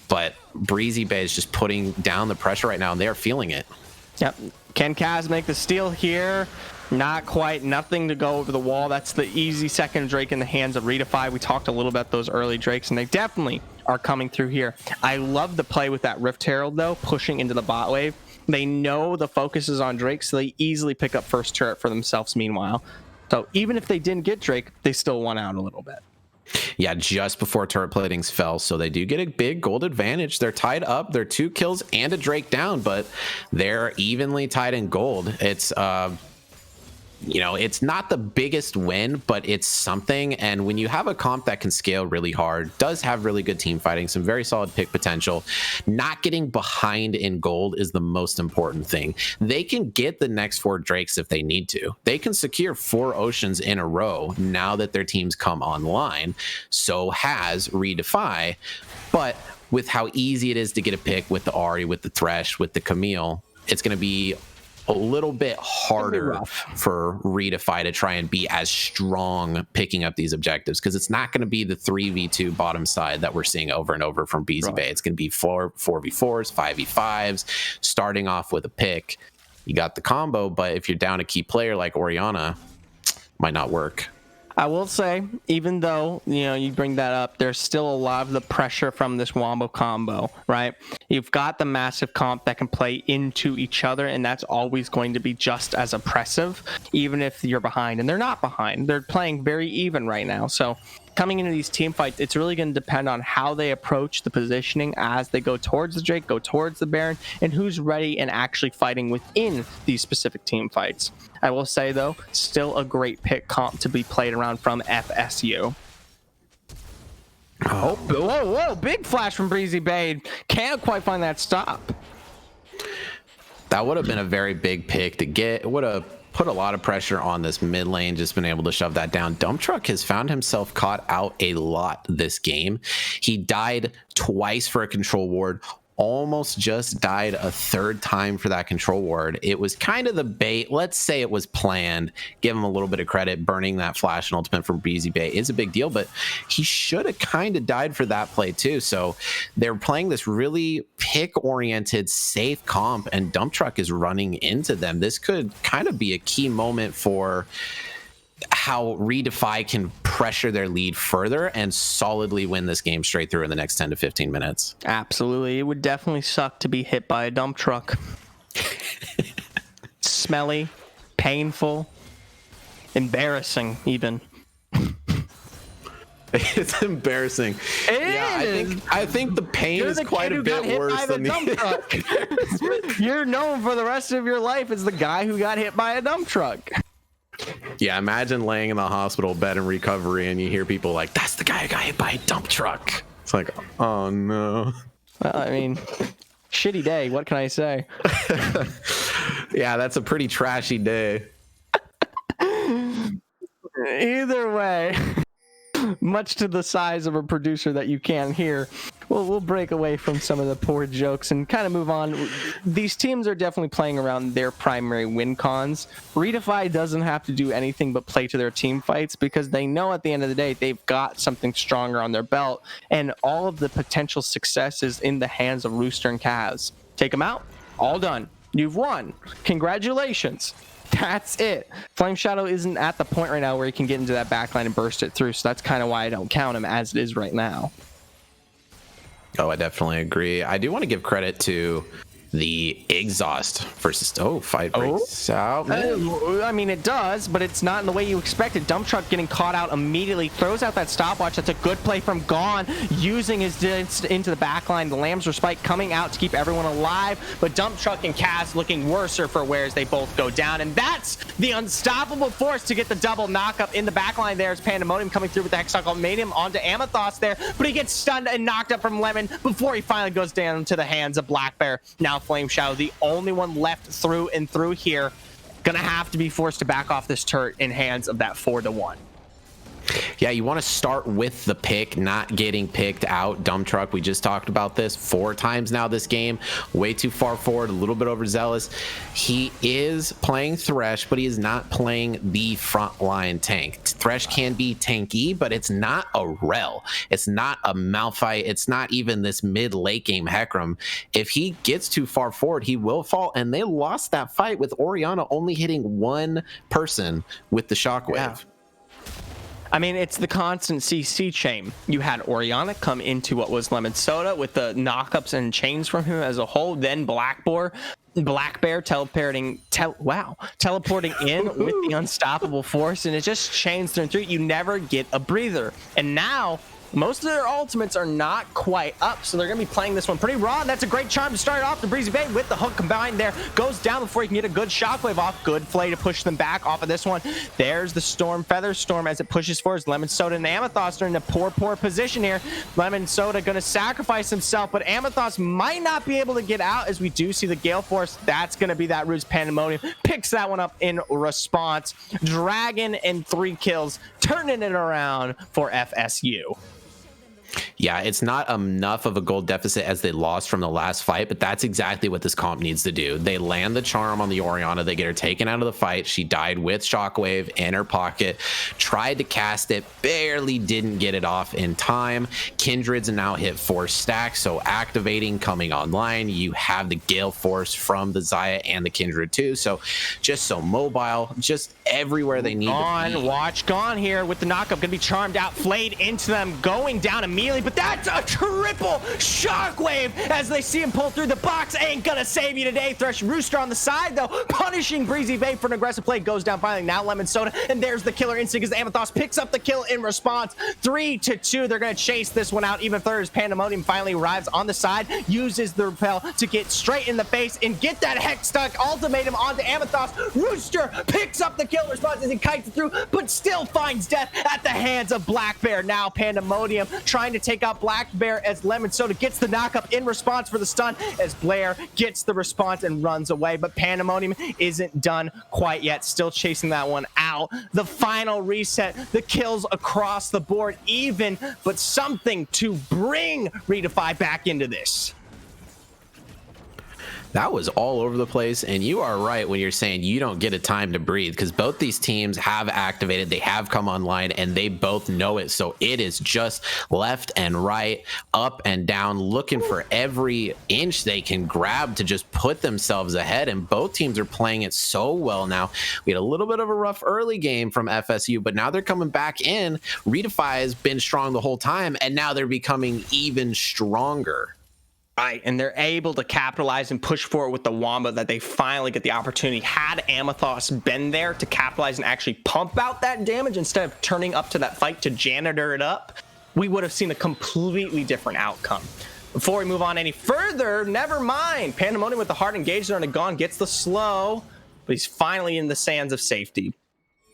But Breezy Bay is just putting down the pressure right now, and they're feeling it. Yep. Can Kaz make the steal here? Not quite. Nothing to go over the wall. That's the easy second Drake in the hands of ReDefy. We talked a little about those early Drakes, and they definitely are coming through here. I love the play with that Rift Herald, though, pushing into the bot wave. They know the focus is on Drake, so they easily pick up first turret for themselves meanwhile. So even if they didn't get Drake, they still won out a little bit. Yeah, just before turret platings fell, so they do get a big gold advantage. They're tied up. They're 2 kills and a Drake down, but they're evenly tied in gold. It's it's not the biggest win, but it's something. And when you have a comp that can scale really hard, does have really good team fighting, some very solid pick potential, not getting behind in gold is the most important thing. They can get the next 4 Drakes if they need to. They can secure 4 Oceans in a row now that their teams come online. So has ReDefy. But with how easy it is to get a pick with the Ahri, with the Thresh, with the Camille, it's going to be a little bit harder for ReDefy to try and be as strong picking up these objectives, because it's not going to be the 3v2 bottom side that we're seeing over and over from BZ Bay. It's going to be 4v4s, 5v5s, starting off with a pick. You got the combo, but if you're down a key player like Orianna, might not work. I will say, even though, you bring that up, there's still a lot of the pressure from this Wombo combo, right? You've got the massive comp that can play into each other, and that's always going to be just as oppressive, even if you're behind. And they're not behind. They're playing very even right now. So coming into these team fights, it's really going to depend on how they approach the positioning as they go towards the Drake, go towards the Baron, and who's ready and actually fighting within these specific team fights. I will say, though, still a great pick comp to be played around from FSU. Oh, whoa, big flash from Breezy Bay. Can't quite find that stop. That would have been a very big pick to get. It would have put a lot of pressure on this mid lane, just been able to shove that down. Dump Truck has found himself caught out a lot this game. He died twice for a control ward, almost just died a 3rd time for that control ward. It was kind of the bait. Let's say it was planned. Give him a little bit of credit. Burning that flash and ultimate from Breezy Bay is a big deal, but he should have kind of died for that play too. So they're playing this really pick-oriented, safe comp, and Dump Truck is running into them. This could kind of be a key moment for how ReDefy can pressure their lead further and solidly win this game straight through in the next 10 to 15 minutes. Absolutely. It would definitely suck to be hit by a dump truck. Smelly, painful, embarrassing even. It's embarrassing. I think the pain is quite a bit worse than the truck. You're known for the rest of your life as the guy who got hit by a dump truck. Yeah, imagine laying in the hospital bed in recovery and you hear people like, that's the guy who got hit by a dump truck. It's like, oh no. Well, I mean, shitty day. What can I say? Yeah, that's a pretty trashy day. Either way, much to the size of a producer that you can't hear, we'll break away from some of the poor jokes and kind of move on. These teams are definitely playing around their primary win cons. ReDefy doesn't have to do anything but play to their team fights, because they know at the end of the day they've got something stronger on their belt, and all of the potential success is in the hands of Rooster and Kaz. Take them out, all done. You've won. Congratulations. That's it. Flame Shadow isn't at the point right now where he can get into that backline and burst it through, so that's kind of why I don't count him as it is right now. Oh, I definitely agree. I do want to give credit to the exhaust versus fight breaks out. I mean, it does, but it's not in the way you expected. Dump Truck getting caught out immediately, throws out that stopwatch. That's a good play from Gone, using his distance into the backline. The Lambs Respite coming out to keep everyone alive, but Dump Truck and Kaz looking worser for wears. They both go down, and that's the unstoppable force to get the double knock-up in the backline. There's Pandemonium coming through with the Hexagonal Manium onto Amethyst there, but he gets stunned and knocked up from Lemon before he finally goes down into the hands of Black Bear. Now Flame Shadow, the only one left through and through here, gonna have to be forced to back off this turret in hands of that 4-1. Yeah, you want to start with the pick, not getting picked out. Dump Truck, we just talked about this 4 times now this game. Way too far forward, a little bit overzealous. He is playing Thresh, but he is not playing the frontline tank. Thresh can be tanky, but it's not a Rel. It's not a Malphite. It's not even this mid-late game Hecarim. If he gets too far forward, he will fall, and they lost that fight with Orianna only hitting 1 person with the Shockwave. Yeah. I mean, it's the constant CC chain. You had Orianna come into what was Lemon Soda with the knockups and chains from him as a whole. Then Black Bear teleporting in with the unstoppable force, and it just chains through. You never get a breather. And now most of their ultimates are not quite up, so they're going to be playing this one pretty raw. That's a great charm to start off. The Breezy Bay with the hook combined there goes down before you can get a good shockwave off. Good play to push them back off of this one. There's the Storm, Feather Storm as it pushes forward. Lemon Soda and Amethyst are in a poor position here. Lemon Soda going to sacrifice himself, but Amethyst might not be able to get out as we do see the Gale Force. That's going to be that Roost Pandemonium. Picks that one up in response. Dragon and 3 kills, turning it around for FSU. Yeah, it's not enough of a gold deficit as they lost from the last fight, but that's exactly what this comp needs to do. They land the charm on the Orianna. They get her taken out of the fight. She died with Shockwave in her pocket. Tried to cast it, barely didn't get it off in time. Kindred's now hit 4 stacks, so activating, coming online. You have the Gale Force from the Xayah and the Kindred too, so just so mobile, just everywhere they need to be. Watch gone here with the knockup. Gonna be charmed out, flayed into them, going down immediately, but that's a triple shockwave as they see him pull through the box. Ain't gonna save you today. Thresh Rooster on the side though, punishing Breezy Bay for an aggressive play. Goes down finally. Now Lemon Soda, and there's the killer instinct as the Amethyst picks up the kill in response. 3-2. They're gonna chase this one out even further as Pandemonium finally arrives on the side, uses the repel to get straight in the face and get that Hex Stuck ultimatum onto Amethyst. Rooster picks up the kill response as he kites it through, but still finds death at the hands of Black Bear. Now Pandemonium trying to take out Black Bear as Lemon Soda gets the knockup in response for the stun as Blair gets the response and runs away, but Pandemonium isn't done quite yet, still chasing that one out. The final reset, the kills across the board even, but something to bring ReDefy back into this. That was all over the place, and you are right when you're saying you don't get a time to breathe, because both these teams have activated, they have come online, and they both know it. So it is just left and right, up and down, looking for every inch they can grab to just put themselves ahead, and both teams are playing it so well now. We had a little bit of a rough early game from FSU, but now they're coming back in. ReDefy has been strong the whole time, and now they're becoming even stronger. Right, and they're able to capitalize and push forward with the Wamba that they finally get the opportunity. Had Amethyst been there to capitalize and actually pump out that damage instead of turning up to that fight to janitor it up, we would have seen a completely different outcome. Before we move on any further, never mind. Pandemonium with the hard engagement on a gone gets the slow, but he's finally in the sands of safety.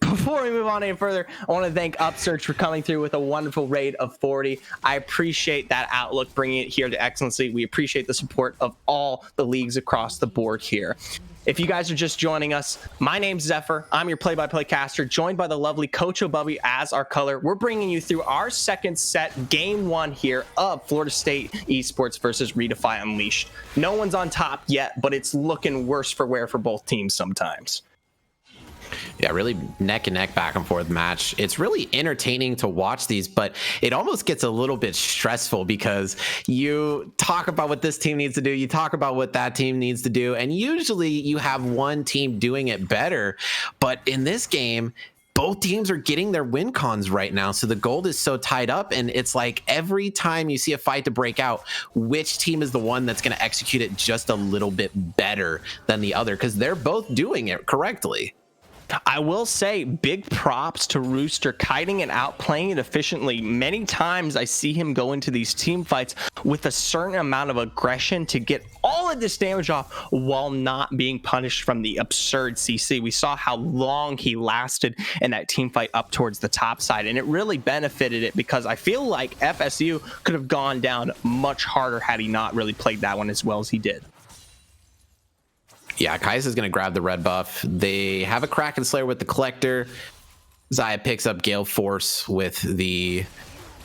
Before we move on any further, I want to thank Upsurge for coming through with a wonderful raid of 40. I appreciate that outlook, bringing it here to excellency. We appreciate the support of all the leagues across the board here. If you guys are just joining us, my name's Zephyr. I'm your play-by-play caster, joined by the lovely Coach O'Bubby as our color. We're bringing you through our second set, game 1 here of Florida State Esports versus ReDefy Unleashed. No one's on top yet, but it's looking worse for wear for both teams sometimes. Yeah, really neck and neck, back and forth match. It's really entertaining to watch these, but it almost gets a little bit stressful because you talk about what this team needs to do, you talk about what that team needs to do, and usually you have one team doing it better. But in this game, both teams are getting their win cons right now, so the gold is so tied up, and it's like every time you see a fight to break out, which team is the one that's going to execute it just a little bit better than the other, because they're both doing it correctly. I will say big props to Rooster kiting it out, playing it efficiently. Many times I see him go into these team fights with a certain amount of aggression to get all of this damage off while not being punished from the absurd CC. We saw how long he lasted in that team fight up towards the top side, and it really benefited it because I feel like FSU could have gone down much harder had he not really played that one as well as he did. Yeah, Kai'Sa's going to grab the red buff. They have a Kraken Slayer with the Collector. Xayah picks up Gale Force with the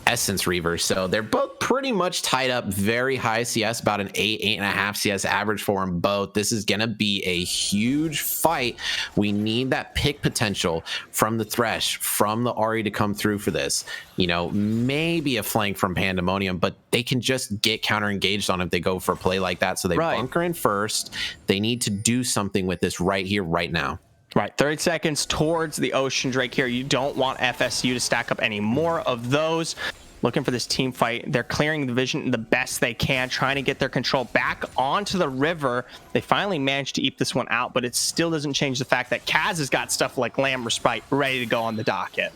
Essence Reaver. So they're both pretty much tied up, very high CS, about an 8.5 CS average for them both. This is going to be a huge fight. We need that pick potential from the Thresh, from the Ahri to come through for this. You know, maybe a flank from Pandemonium, but they can just get counter engaged on if they go for a play like that. So they bunker in first. They need to do something with this right here, right now. Right, 30 seconds towards the Ocean Drake here. You don't want FSU to stack up any more of those. Looking for this team fight. They're clearing the vision the best they can, trying to get their control back onto the river. They finally managed to eke this one out, but it still doesn't change the fact that Kaz has got stuff like Lamb Respite ready to go on the docket.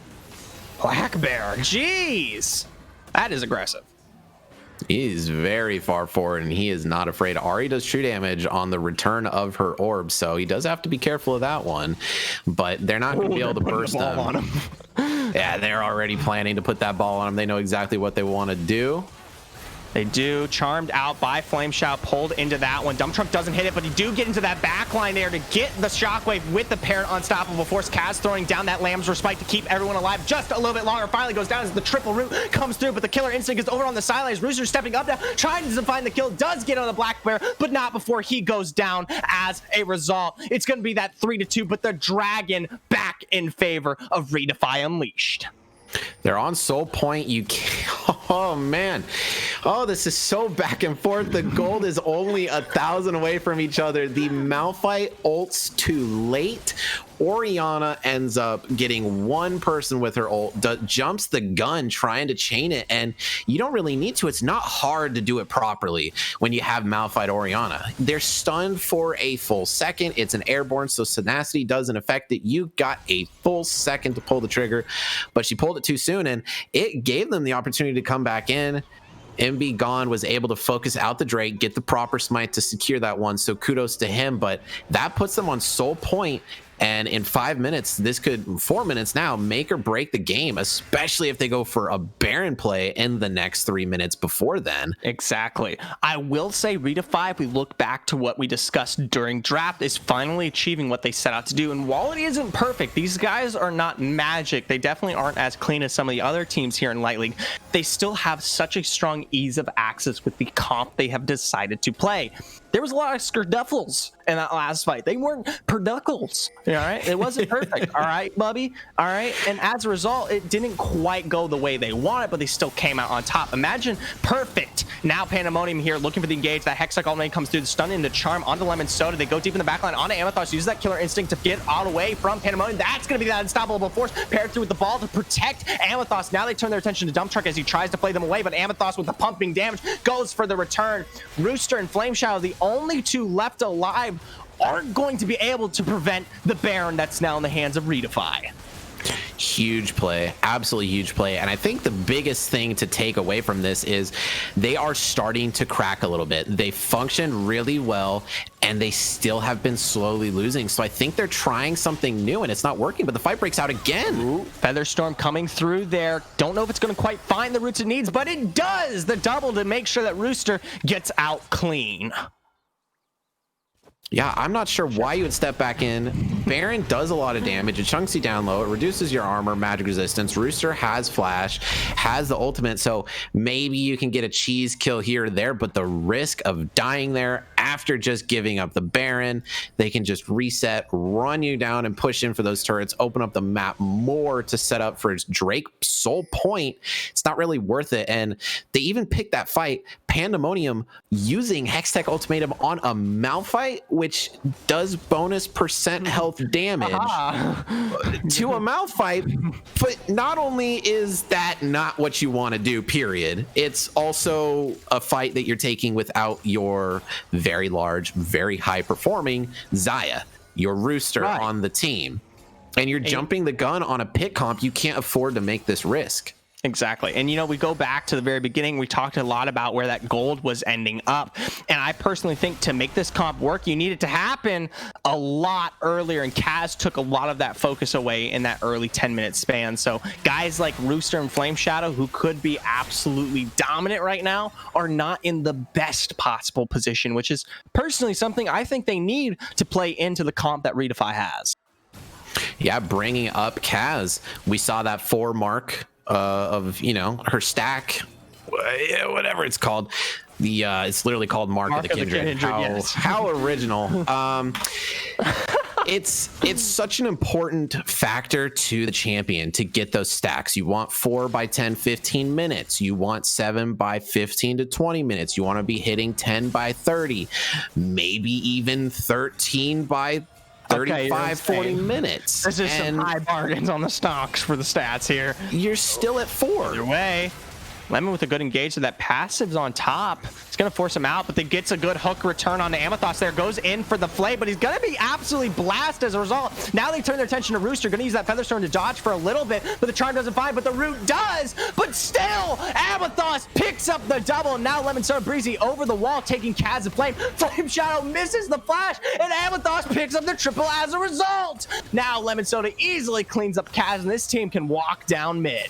Black Bear, jeez. That is aggressive. He is very far forward, and he is not afraid. Ahri does true damage on the return of her orb, so he does have to be careful of that one. But they're not going to be able to burst the ball them. on him. Yeah, they're already planning to put that ball on him. They know exactly what they want to do. They do. Charmed out by Flame Shout, pulled into that one. Dump Truck doesn't hit it, but he do get into that back line there to get the shockwave with the parent unstoppable force. Kaz throwing down that Lamb's Respite to keep everyone alive just a little bit longer. Finally goes down as the triple root comes through, but the killer instinct is over on the sidelines. Rooster stepping up now, trying to find the kill, does get on the Black Bear, but not before he goes down as a result. It's going to be that 3-2, but the Dragon back in favor of ReDefy Unleashed. They're on Soul Point. You can't. Oh man. Oh, this is so back and forth. The gold is only 1,000 away from each other. The Malphite ults too late. Orianna ends up getting one person with her ult, jumps the gun trying to chain it, and you don't really need to. It's not hard to do it properly when you have Malphite Orianna. They're stunned for a full second. It's an airborne, so tenacity doesn't affect it. You got a full second to pull the trigger, but she pulled it too soon, and it gave them the opportunity to come back in. MB Gone was able to focus out the Drake, get the proper smite to secure that one, so kudos to him. But that puts them on Soul Point, and in 5 minutes, this could, 4 minutes now, make or break the game, especially if they go for a Baron play in the next 3 minutes before then. Exactly. I will say ReDefy, if we look back to what we discussed during draft, is finally achieving what they set out to do. And while it isn't perfect, these guys are not magic. They definitely aren't as clean as some of the other teams here in Light League. They still have such a strong ease of access with the comp they have decided to play. There was a lot of skerduffles in that last fight. They weren't perduckles. All right, it wasn't perfect. All right, Bubby. All right, and as a result, it didn't quite go the way they wanted, but they still came out on top. Imagine perfect. Now Pandemonium here looking for the engage. That Hextech ultimate comes through, the stun into Charm onto Lemon Soda. They go deep in the backline onto Amethyst. Use that killer instinct to get all away from Pandemonium. That's going to be that unstoppable force paired through with the ball to protect Amethyst. Now they turn their attention to Dump Truck as he tries to play them away, but Amethyst with the pumping damage goes for the return. Rooster and Flame Shadow, the only two left alive, aren't going to be able to prevent the Baron that's now in the hands of ReDefy. Huge play, absolutely huge play. And I think the biggest thing to take away from this is they are starting to crack a little bit. They functioned really well and they still have been slowly losing. So I think they're trying something new and it's not working, but the fight breaks out again. Ooh, Featherstorm coming through there. Don't know if it's going to quite find the roots it needs, but it does. The double to make sure that Rooster gets out clean. Yeah, I'm not sure why you would step back in. Baron does a lot of damage. It chunks you down low. It reduces your armor, magic resistance. Rooster has flash, has the ultimate, so maybe you can get a cheese kill here or there, but the risk of dying there after just giving up the Baron, they can just reset, run you down, and push in for those turrets, open up the map more to set up for Drake Soul Point. It's not really worth it, and they even picked that fight, Pandemonium, using Hextech Ultimatum on a Malphite, which does bonus percent health damage to a Malphite. But not only is that not what you want to do, period, it's also a fight that you're taking without your very large, very high performing Xayah, your Rooster on the team. And you're jumping the gun on a pit comp. You can't afford to make this risk. Exactly. And, you know, we go back to the very beginning. We talked a lot about where that gold was ending up. And I personally think to make this comp work, you need it to happen a lot earlier. And Kaz took a lot of that focus away in that early 10-minute span. So guys like Rooster and Flame Shadow, who could be absolutely dominant right now, are not in the best possible position, which is personally something I think they need to play into the comp that ReDefy has. Yeah, bringing up Kaz. We saw that 4 mark of, you know, her stack, whatever it's called. The it's literally called Mark of the Kindred. How original. It's such an important factor to the champion to get those stacks. You want 4 by 10, 15 minutes. You want 7 by 15 to 20 minutes. You want to be hitting 10 by 30, maybe even 13 by 35, 40 minutes. This is some high bargains on the stocks for the stats here. You're still at 4. Either way. Lemon with a good engage, so that passive's on top. It's going to force him out, but then gets a good hook return on the Amethyst there. Goes in for the flay, but he's going to be absolutely blasted as a result. Now they turn their attention to Rooster. Going to use that Featherstone to dodge for a little bit, but the charm doesn't find, but the root does. But still, Amethyst picks up the double. Now Lemon Soda Breezy over the wall, taking Kaz and Flame. Flame Shadow misses the flash, and Amethyst picks up the triple as a result. Now Lemon Soda easily cleans up Kaz, and this team can walk down mid.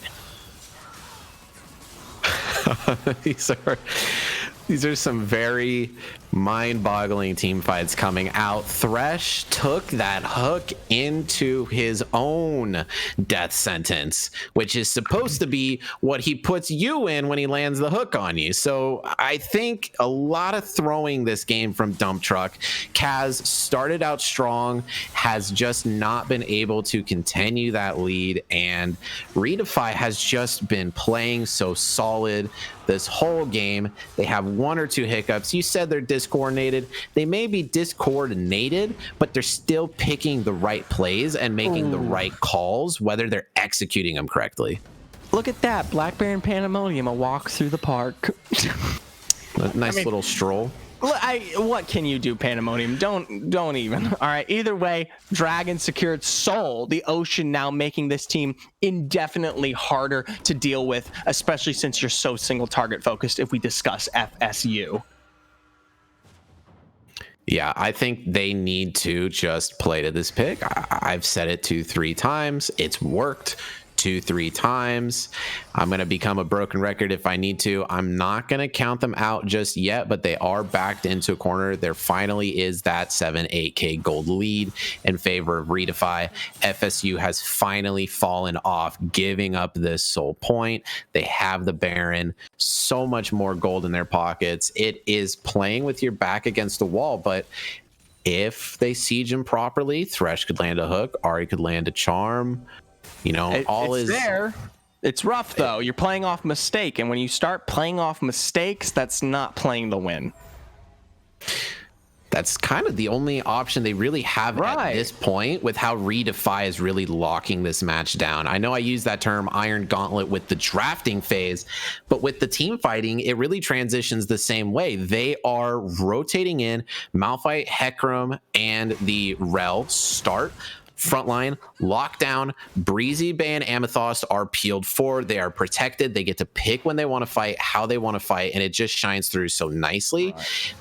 These are some very mind-boggling team fights coming out. Thresh took that hook into his own death sentence, which is supposed to be what he puts you in when he lands the hook on you. So I think a lot of throwing this game from Dump Truck. Kaz started out strong, has just not been able to continue that lead, and ReDefy has just been playing so solid this whole game. They have one or two hiccups. You said they're discoordinated. They may be discoordinated, but they're still picking the right plays and making the right calls, whether they're executing them correctly. Look at that. Black Bear and Pandemonium, a walk through the park. A nice little stroll. What can you do, Pandemonium? Don't even. All right. Either way, Dragon secured Soul, the Ocean, now making this team indefinitely harder to deal with, especially since you're so single target focused if we discuss FSU. Yeah, I think they need to just play to this pick. I've said it 2-3 times. It's worked 2-3 times. I'm going to become a broken record if I need to. I'm not going to count them out just yet, but they are backed into a corner. There finally is that 7-8K gold lead in favor of ReDefy. FSU has finally fallen off giving up this Soul point. They have the Baron, so much more gold in their pockets. It is playing with your back against the wall, but if they siege him properly, Thresh could land a hook, Ari could land a charm. You know, it's there. It's rough, though. You're playing off mistake, and when you start playing off mistakes, that's not playing the win. That's kind of the only option they really have at this point, with how ReDefy is really locking this match down. I know I use that term Iron Gauntlet with the drafting phase, but with the team fighting, it really transitions the same way. They are rotating in. Malphite, Hecarim, and the Rel start. Frontline, lockdown, Breezy, Bay, and Amethyst are peeled forward. They are protected. They get to pick when they want to fight, how they want to fight, and it just shines through so nicely.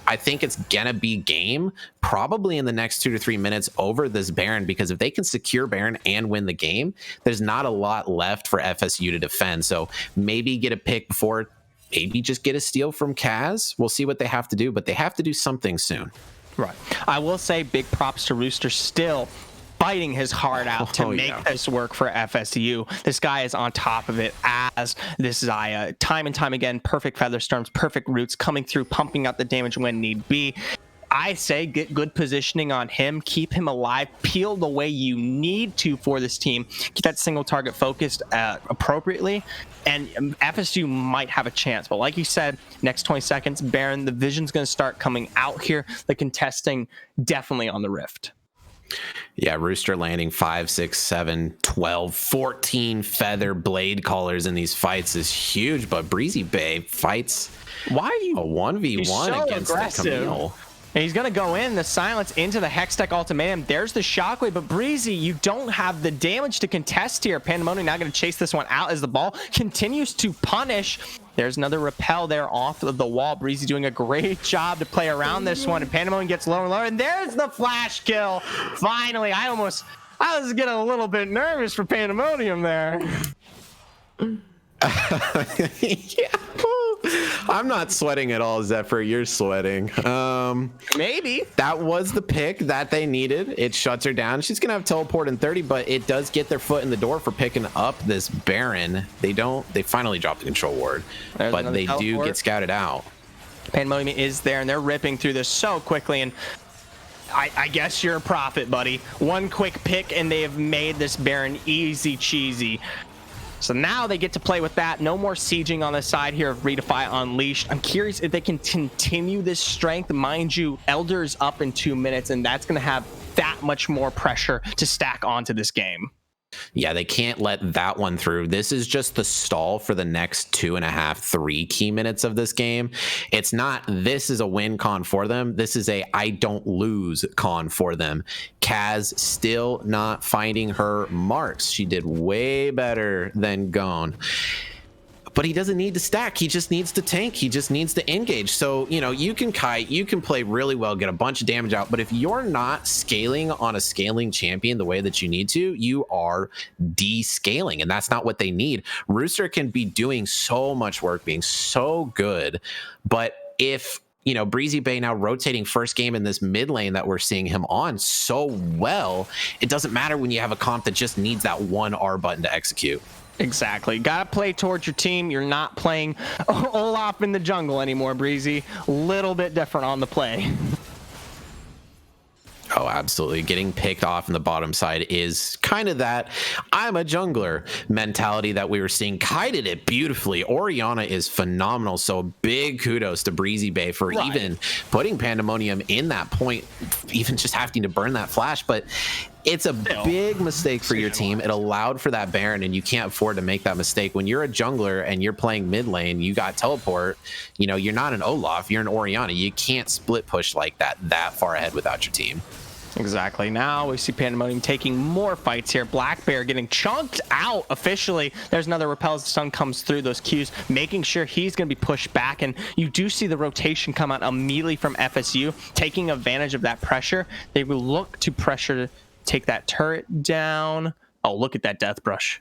I think it's gonna be game probably in the next 2 to 3 minutes over this Baron, because if they can secure Baron and win the game, there's not a lot left for FSU to defend. So maybe get a pick before, maybe just get a steal from Kaz. We'll see what they have to do, but they have to do something soon. Right. I will say big props to Rooster still fighting his heart out to make this work for FSU. This guy is on top of it, as this Xayah. Time and time again, perfect feather storms, perfect roots coming through, pumping out the damage when need be. I say get good positioning on him, keep him alive, peel the way you need to for this team, get that single target focused appropriately, and FSU might have a chance. But like you said, next 20 seconds, Baron, the vision's going to start coming out here. The contesting definitely on the Rift. Yeah, Rooster landing 5, 6, 7, 12, 14 feather blade callers in these fights is huge, but Breezy Bay fights a 1v1 against the Camille. And he's going to go in, the silence into the Hextech Ultimatum. There's the Shockwave, but Breezy, you don't have the damage to contest here. Pandemonium now going to chase this one out as the ball continues to punish. There's another repel there off of the wall. Breezy doing a great job to play around this one, and Pandemonium gets lower and lower, and there's the flash kill. Finally, I was getting a little bit nervous for Pandemonium there. Yeah. I'm not sweating at all, Zephyr. You're sweating. Maybe. That was the pick that they needed. It shuts her down. She's going to have teleport in 30, but it does get their foot in the door for picking up this Baron. They finally dropped the control ward, but they do get scouted out. Pandemonium is there, and they're ripping through this so quickly, and I guess you're a prophet, buddy. One quick pick, and they have made this Baron easy cheesy. So now they get to play with that. No more sieging on the side here of ReDefy Unleashed. I'm curious if they can continue this strength. Mind you, Elder's up in 2 minutes, and that's going to have that much more pressure to stack onto this game. Yeah, they can't let that one through. This is just the stall for the next 2.5, 3 key minutes of this game. It's not, this is a win con for them. This is a I don't lose con for them. Kaz still not finding her marks. She did way better than Gone. But he doesn't need to stack. He just needs to tank. He just needs to engage. So, you know, you can kite, you can play really well, get a bunch of damage out. But if you're not scaling on a scaling champion the way that you need to, you are descaling. And that's not what they need. Rooster can be doing so much work, being so good. But if, you know, Breezy Bay now rotating first game in this mid lane that we're seeing him on so well, it doesn't matter when you have a comp that just needs that one R button to execute. Exactly. Got to play towards your team. You're not playing Olaf in the jungle anymore, Breezy. Little bit different on the play. Oh, absolutely. Getting picked off in the bottom side is kind of that I'm a jungler mentality that we were seeing. Kited it beautifully. Orianna is phenomenal. So big kudos to Breezy Bay for even putting Pandemonium in that point, even just having to burn that flash. But it's a big mistake for your team. It allowed for that Baron, and you can't afford to make that mistake. When you're a jungler and you're playing mid lane, you got teleport. You know, you're not an Olaf, you're an Orianna. You can't split push like that far ahead without your team. Exactly. Now we see Pandemonium taking more fights here. Black Bear getting chunked out officially. There's another repel as the sun comes through those Qs, making sure he's going to be pushed back. And you do see the rotation come out immediately from FSU, taking advantage of that pressure. They will look to pressure to take that turret down. Oh, look at that death brush.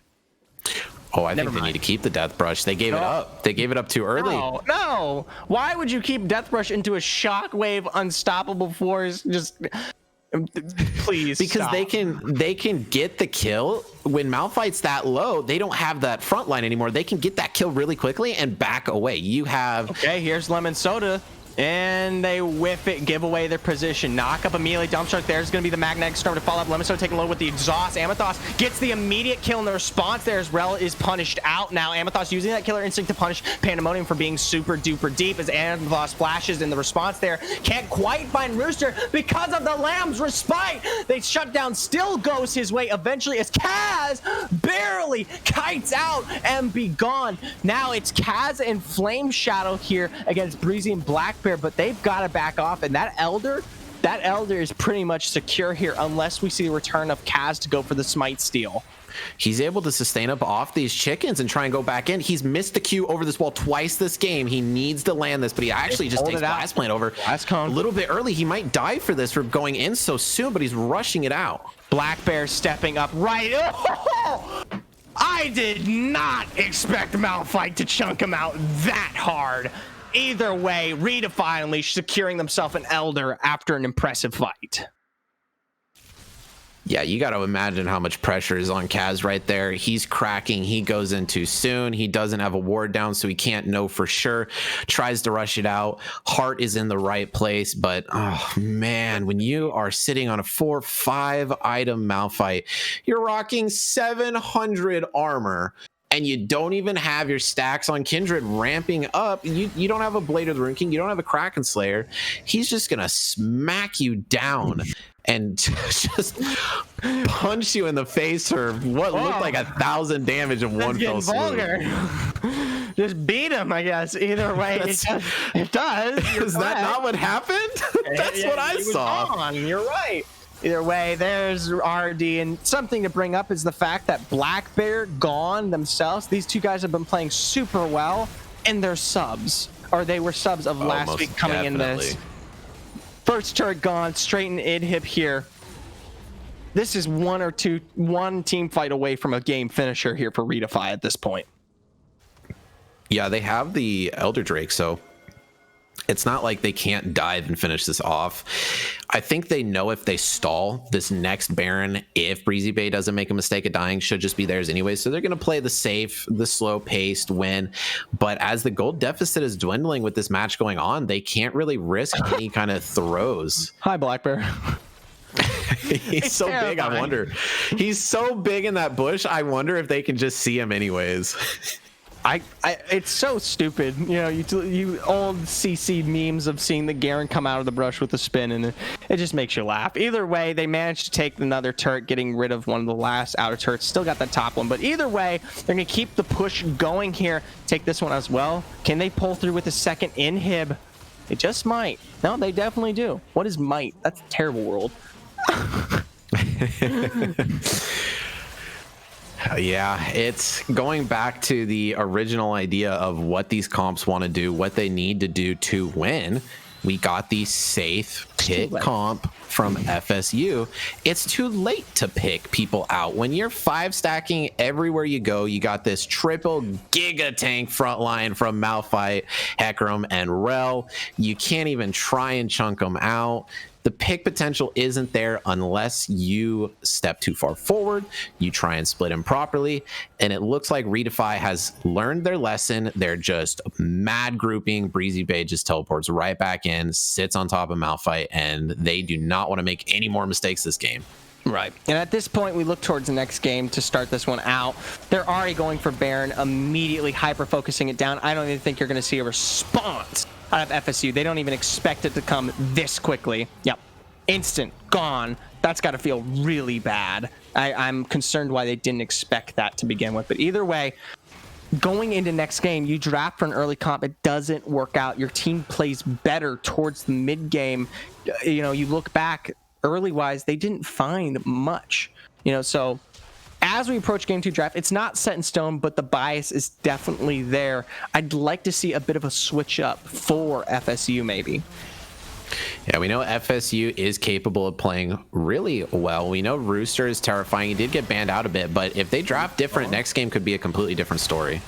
Oh, I think they need to keep the death brush. They gave it up. They gave it up too early. No. Why would you keep death brush into a shockwave unstoppable force? Just... please because stop. they can get the kill when Malphite's that low. They don't have that front line anymore. They can get that kill really quickly and back away. You have here's Lemon Soda, and they whiff it, give away their position, knock up immediately. Dump Shark. There's going to be the magnetic storm to follow up. Lemon Soda taking low with the exhaust. Amethyst gets the immediate kill in the response there as Rel is punished out. Now Amethyst using that killer instinct to punish Pandemonium for being super duper deep as Amethyst flashes in the response there. Can't quite find Rooster because of the Lamb's respite. They shut down, still goes his way eventually as Kaz barely kites out and be gone. Now it's Kaz and Flame Shadow here against Breezy and Black Bear, but they've got to back off, and that Elder is pretty much secure here unless we see a return of Kaz to go for the Smite steal. He's able to sustain up off these chickens and try and go back in. He's missed the Q over this wall twice this game. He needs to land this, but he actually just takes Blast Plant over a little bit early. He might die for this for going in so soon, but he's rushing it out. Black Bear stepping up right. Oh! I did not expect Malphite to chunk him out that hard. Either way, ReDefy Unleashed securing themselves an Elder after an impressive fight. Yeah, you got to imagine how much pressure is on Kaz right there. He's cracking. He goes in too soon. He doesn't have a ward down, so he can't know for sure. Tries to rush it out. Heart is in the right place, but oh man, when you are sitting on a 4-5 item Malphite, you're rocking 700 armor. And you don't even have your stacks on Kindred ramping up. You don't have a Blade of the Rune King. You don't have a Kraken Slayer. He's just going to smack you down and just punch you in the face for what looked like 1,000 damage in one fell swoop. Just beat him, I guess. Either way, it does. Is that not what happened? That's what I saw. You're right. Either way, there's RD, and something to bring up is the fact that Black Bear, Gone themselves, these two guys have been playing super well, and they're subs, or they were subs of last week coming in this. First turret gone, straight in inhib here. This is one team fight away from a game finisher here for ReDefy at this point. Yeah, they have the Elder Drake, so it's not like they can't dive and finish this off. I think they know if they stall this next Baron, if Breezy Bay doesn't make a mistake of dying, should just be theirs anyway. So they're going to play the safe, the slow-paced win. But as the gold deficit is dwindling with this match going on, they can't really risk any kind of throws. Hi, Black Bear. He's so big, I wonder. He's so big in that bush, I wonder if they can just see him anyways. It's so stupid. You know, you old CC memes of seeing the Garen come out of the brush with a spin, and it just makes you laugh. Either way, they managed to take another turret, getting rid of one of the last outer turrets. Still got the top one, but either way, they're going to keep the push going here. Take this one as well. Can they pull through with a second inhib? They just might. No, they definitely do. What is might? That's a terrible world. Yeah, it's going back to the original idea of what these comps want to do, what they need to do to win. We got the safe pick comp from FSU. It's too late to pick people out. When you're 5-stacking everywhere you go, you got this triple giga tank front line from Malphite, Hecarim, and Rel. You can't even try and chunk them out. The pick potential isn't there unless you step too far forward, you try and split him properly, and it looks like ReDefy has learned their lesson. They're just mad grouping. Breezy Bay just teleports right back in, sits on top of Malphite, and they do not want to make any more mistakes this game. Right. And at this point, we look towards the next game to start this one out. They're already going for Baron, immediately hyper-focusing it down. I don't even think you're going to see a response out of FSU. They don't even expect it to come this quickly. Yep. Instant. Gone. That's got to feel really bad. I'm concerned why they didn't expect that to begin with. But either way, going into next game, you draft for an early comp. It doesn't work out. Your team plays better towards the mid game. You know, you look back early wise, they didn't find much, you know. So as we approach game 2 draft, it's not set in stone, but the bias is definitely there. I'd like to see a bit of a switch up for FSU maybe. Yeah, we know FSU is capable of playing really well. We know Rooster is terrifying. He did get banned out a bit, but if they draft different, next game could be a completely different story.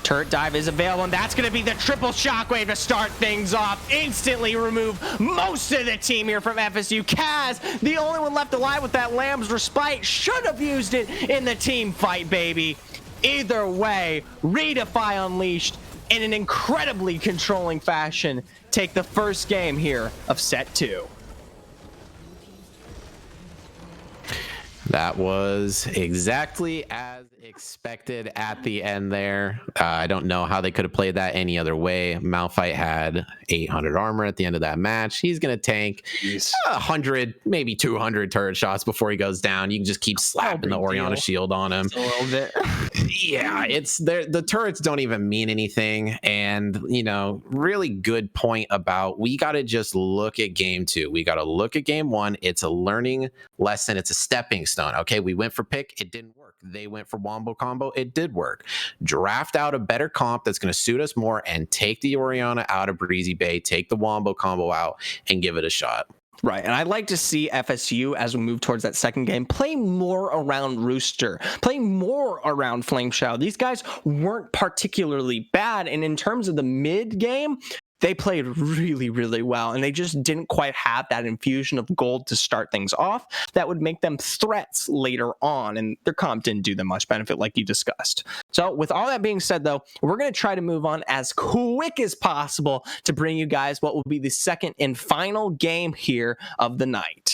Turret dive is available, and that's going to be the triple shockwave to start things off. Instantly remove most of the team here from FSU. Kaz, the only one left alive with that Lamb's Respite, should have used it in the team fight, baby. Either way, ReDefy Unleashed in an incredibly controlling fashion take the first game here of set 2. That was exactly as expected at the end there. I don't know how they could have played that any other way. Malphite had 800 armor at the end of that match. He's going to tank 100, maybe 200 turret shots before he goes down. You can just keep slapping the Orianna shield on him. A little bit. Yeah, it's there. The turrets don't even mean anything. And, you know, really good point about we got to just look at game 2. We got to look at game 1. It's a learning lesson. It's a stepping stone. Okay, we went for pick. It didn't work. They went for wombo combo. It did work. Draft out a better comp that's going to suit us more and take the Orianna out of Breezy Bay, take the wombo combo out, and give it a shot. Right, and I'd like to see FSU, as we move towards that second game, play more around Rooster, play more around Flame Shadow. These guys weren't particularly bad, and in terms of the mid game, they played really, really well, and they just didn't quite have that infusion of gold to start things off that would make them threats later on, and their comp didn't do them much benefit like you discussed. So with all that being said, though, we're going to try to move on as quick as possible to bring you guys what will be the second and final game here of the night.